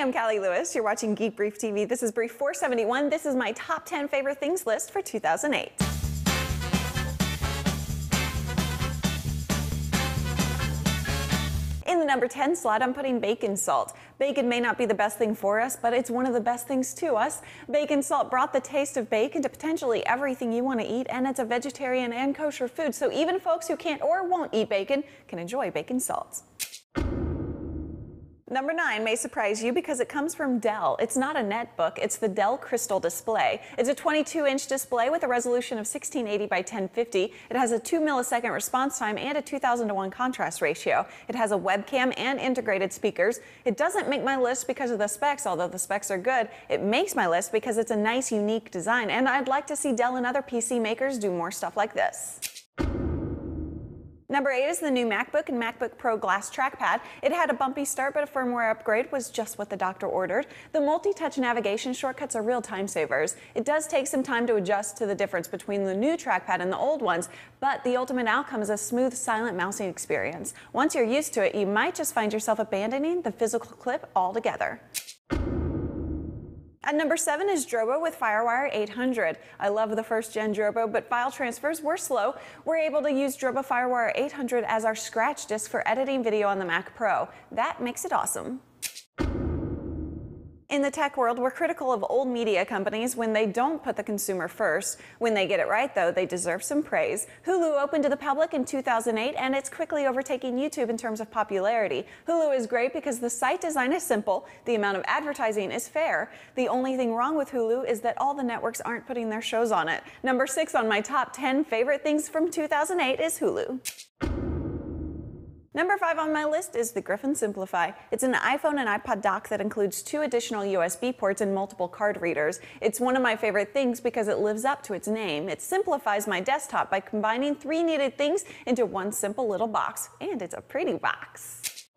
I'm Callie Lewis. You're watching Geek Brief TV. This is Brief 471. This is my top 10 favorite things list for 2008. In the number 10 slot, I'm putting bacon salt. Bacon may not be the best thing for us, but it's one of the best things to us. Bacon salt brought the taste of bacon to potentially everything you want to eat, and it's a vegetarian and kosher food, so even folks who can't or won't eat bacon can enjoy bacon salt. Number 9 may surprise you because it comes from Dell. It's not a netbook, it's the Dell Crystal Display. It's a 22-inch display with a resolution of 1680 by 1050. It has a 2-millisecond response time and a 2000:1 contrast ratio. It has a webcam and integrated speakers. It doesn't make my list because of the specs, although the specs are good. It makes my list because it's a nice, unique design, and I'd like to see Dell and other PC makers do more stuff like this. Number 8 is the new MacBook and MacBook Pro glass trackpad. It had a bumpy start, but a firmware upgrade was just what the doctor ordered. The multi-touch navigation shortcuts are real time savers. It does take some time to adjust to the difference between the new trackpad and the old ones, but the ultimate outcome is a smooth, silent mousing experience. Once you're used to it, you might just find yourself abandoning the physical clip altogether. At number 7 is Drobo with FireWire 800. I love the first gen Drobo, but file transfers were slow. We're able to use Drobo FireWire 800 as our scratch disk for editing video on the Mac Pro. That makes it awesome. In the tech world, we're critical of old media companies when they don't put the consumer first. When they get it right, though, they deserve some praise. Hulu opened to the public in 2008, and it's quickly overtaking YouTube in terms of popularity. Hulu is great because the site design is simple, the amount of advertising is fair. The only thing wrong with Hulu is that all the networks aren't putting their shows on it. Number 6 on my top 10 favorite things from 2008 is Hulu. Number 5 on my list is the Griffin Simplify. It's an iPhone and iPod dock that includes 2 additional USB ports and multiple card readers. It's one of my favorite things because it lives up to its name. It simplifies my desktop by combining 3 needed things into one simple little box. And it's a pretty box.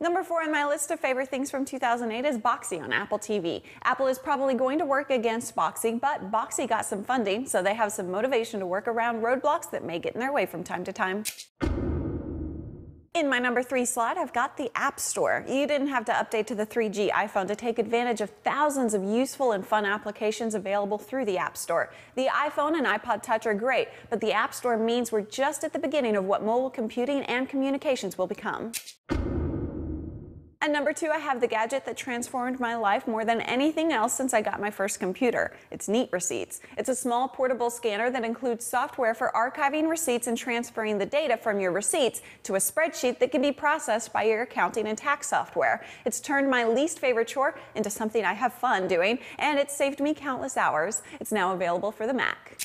Number 4 on my list of favorite things from 2008 is Boxee on Apple TV. Apple is probably going to work against Boxee, but Boxee got some funding, so they have some motivation to work around roadblocks that may get in their way from time to time. In my number 3 slot, I've got the App Store. You didn't have to update to the 3G iPhone to take advantage of thousands of useful and fun applications available through the App Store. The iPhone and iPod Touch are great, but the App Store means we're just at the beginning of what mobile computing and communications will become. At number 2, I have the gadget that transformed my life more than anything else since I got my first computer. It's Neat Receipts. It's a small portable scanner that includes software for archiving receipts and transferring the data from your receipts to a spreadsheet that can be processed by your accounting and tax software. It's turned my least favorite chore into something I have fun doing, and it's saved me countless hours. It's now available for the Mac.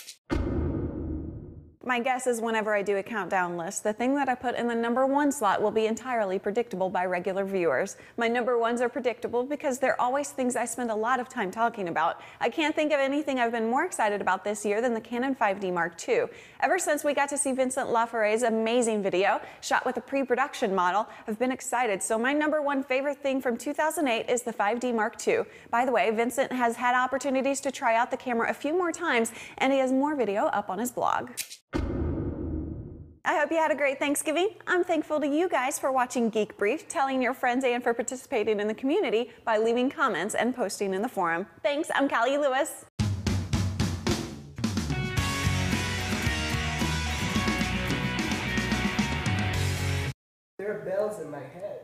My guess is whenever I do a countdown list, the thing that I put in the number 1 slot will be entirely predictable by regular viewers. My number 1s are predictable because they're always things I spend a lot of time talking about. I can't think of anything I've been more excited about this year than the Canon 5D Mark II. Ever since we got to see Vincent Laforet's amazing video, shot with a pre-production model, I've been excited, so my number 1 favorite thing from 2008 is the 5D Mark II. By the way, Vincent has had opportunities to try out the camera a few more times, and he has more video up on his blog. I hope you had a great Thanksgiving. I'm thankful to you guys for watching Geek Brief, telling your friends, and for participating in the community by leaving comments and posting in the forum. Thanks, I'm Callie Lewis. There are bells in my head.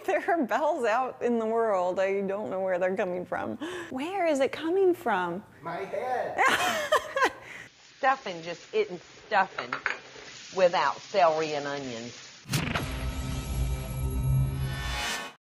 There are bells out in the world. I don't know where they're coming from. Where is it coming from? My head. Stuffing, just eating stuffing without celery and onions.